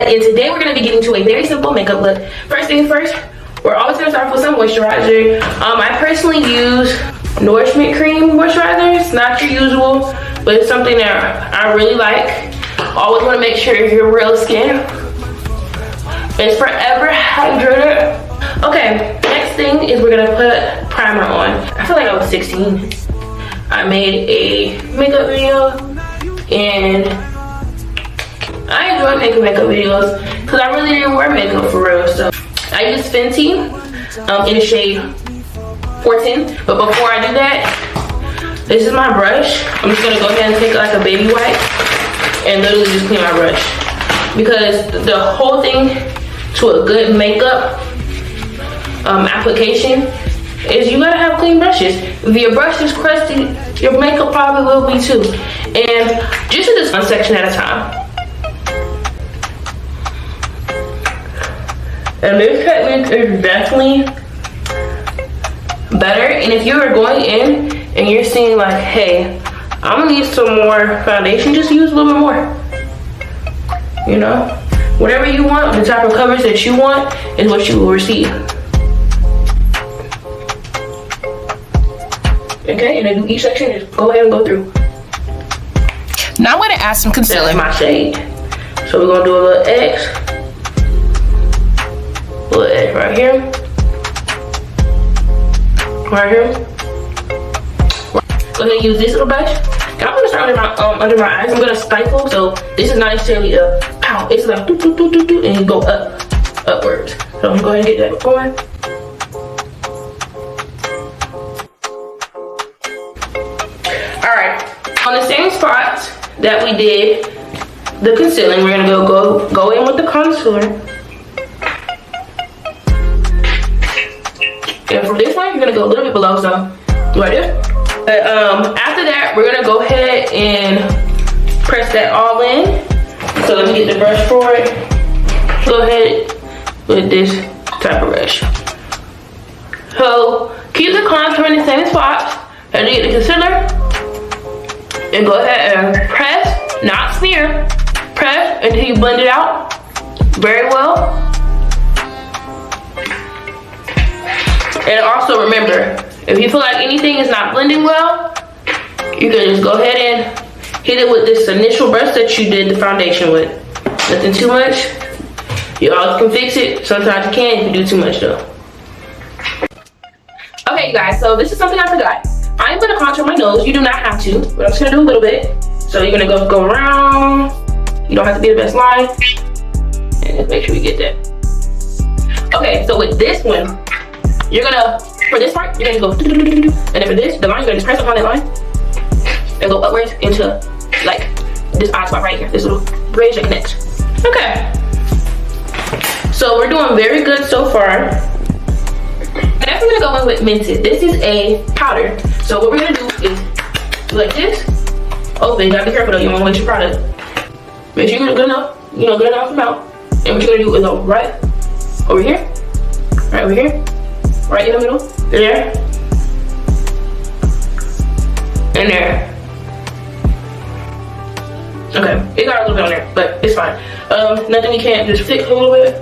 And today we're going to be getting to a very simple makeup look. First things first, we're always going to start off with some moisturizer. I personally use Nourishment Cream moisturizer. It's not your usual, but it's something that I really like. Always want to make sure your real skin is forever hydrated. Okay, next thing is we're going to put primer on. I feel like I was 16. I made a makeup video and I enjoy making makeup videos because I really didn't wear makeup for real. So I use Fenty in the shade 14. But before I do that, this is my brush. I'm just gonna go ahead and take like a baby wipe and literally just clean my brush. Because the whole thing to a good makeup application is you gotta have clean brushes. If your brush is crusty, your makeup probably will be too. And just do this one section at a time. And this technique is definitely better. And if you are going in and you're seeing like, hey, I'm gonna need some more foundation, just use a little bit more. You know, whatever you want, the type of coverage that you want is what you will receive. Okay, and then each section, just go ahead and go through. Now I'm gonna add some concealer. That's my shade. So we're gonna do a little X. Little X right here. Right here. Go ahead and use this little brush. And I'm gonna start under my eyes. I'm gonna stifle. So this is not necessarily a pow. It's like do do do do do, and you go upwards. So I'm going to get that going. All right. On the same spots that we did the concealing, we're gonna go in with the contour. And for this one, you're gonna go a little bit below, so right there. After that, we're gonna go ahead and press that all in. So let me get the brush for it. Go ahead with this type of brush. So keep the contour in the same spot. And you get the concealer. And go ahead and press, not smear. Press until you blend it out very well. And also remember, if you feel like anything is not blending well, you can just go ahead and hit it with this initial brush that you did the foundation with. Nothing too much. You always can fix it. Sometimes you can if you do too much though. Okay, you guys, so this is something I forgot. I'm gonna contour my nose. You do not have to, but I'm just gonna do a little bit. So you're gonna go around. You don't have to be the best line. And just make sure you get that. Okay, so with this one, you're gonna, for this part, you're gonna go do, do, do, do, do. And then for this, the line, you're gonna just press upon that line and go upwards into like this eye spot right here, this little bridge that connects. Okay. So we're doing very good so far. Next, we're gonna go in with Mented. This is a powder. So what we're gonna do is do like this. Open, you gotta be careful though, you don't wanna waste your product. Make sure you're good enough, good enough amount. And what you're gonna do is go right over here, right over here. Right in the middle, there, and there. Okay, it got a little bit on there, but it's fine. Nothing you can't just fix a little bit.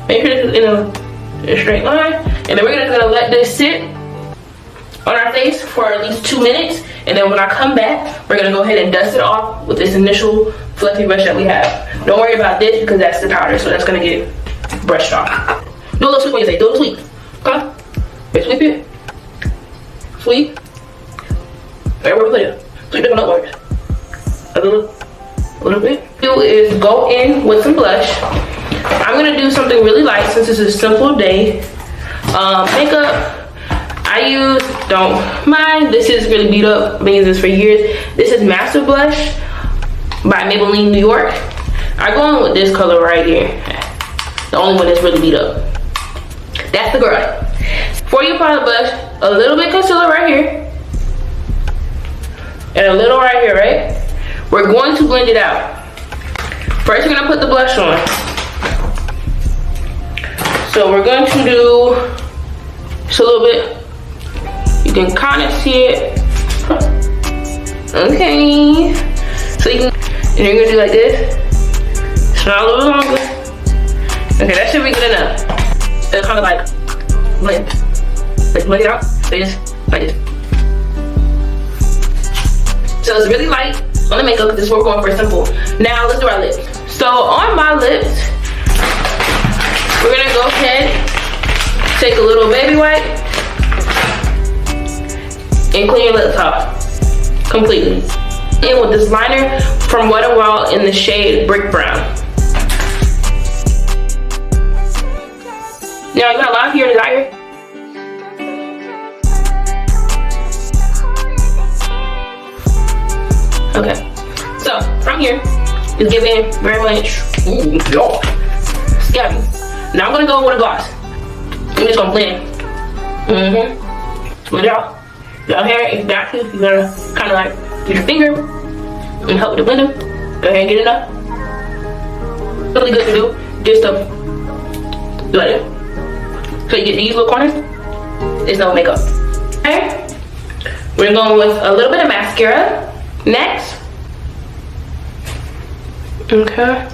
Make sure this is in a straight line, and then we're just gonna let this sit on our face for at least 2 minutes, and then when I come back, we're gonna go ahead and dust it off with this initial fluffy brush that we have. Don't worry about this because that's the powder, so that's gonna get brushed off. Do a little sweep when you say, do a little sweep, okay? Sweep it. Sweep. Everywhere we put it. Sweep it upwards. A little bit. Do is go in with some blush. I'm gonna do something really light since it's a simple day. Makeup. I use, don't mind. This is really beat up. I've been using this for years. This is Master Blush by Maybelline New York. I go in with this color right here. The only one that's really beat up. That's the girl. Before you apply the blush, a little bit concealer right here. And a little right here, right? We're going to blend it out. First, you're gonna put the blush on. So we're going to do just a little bit. You can kind of see it. Okay. So you can, and you're gonna do like this. Not a little longer. Okay, that should be good enough. It'll kind of like blend. Like blend it out. Like this. So it's really light on the makeup because we're going for simple. Now let's do our lips. So on my lips, we're gonna go ahead, take a little baby wipe, and clean your lips off completely. And with this liner from Wet n Wild in the shade Brick Brown. Now you got a lot here in the eye. Okay, so from here is giving very much scabby. Now I'm gonna go with a gloss. I'm just gonna blend it. Blend it out. Your hair is back. You're gonna kind of like use your finger and help with the blender. Go ahead and get it up. Really good to do. Just to do like this. So you get these little corners. There's no makeup. Okay. We're going with a little bit of mascara next. Okay.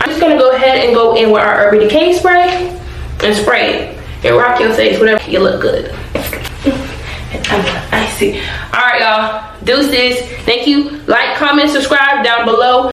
I'm just gonna go ahead and go in with our Urban Decay spray and spray it and rock your face whenever you look good. I see. All right, y'all. Deuces. Thank you. Like, comment, subscribe down below.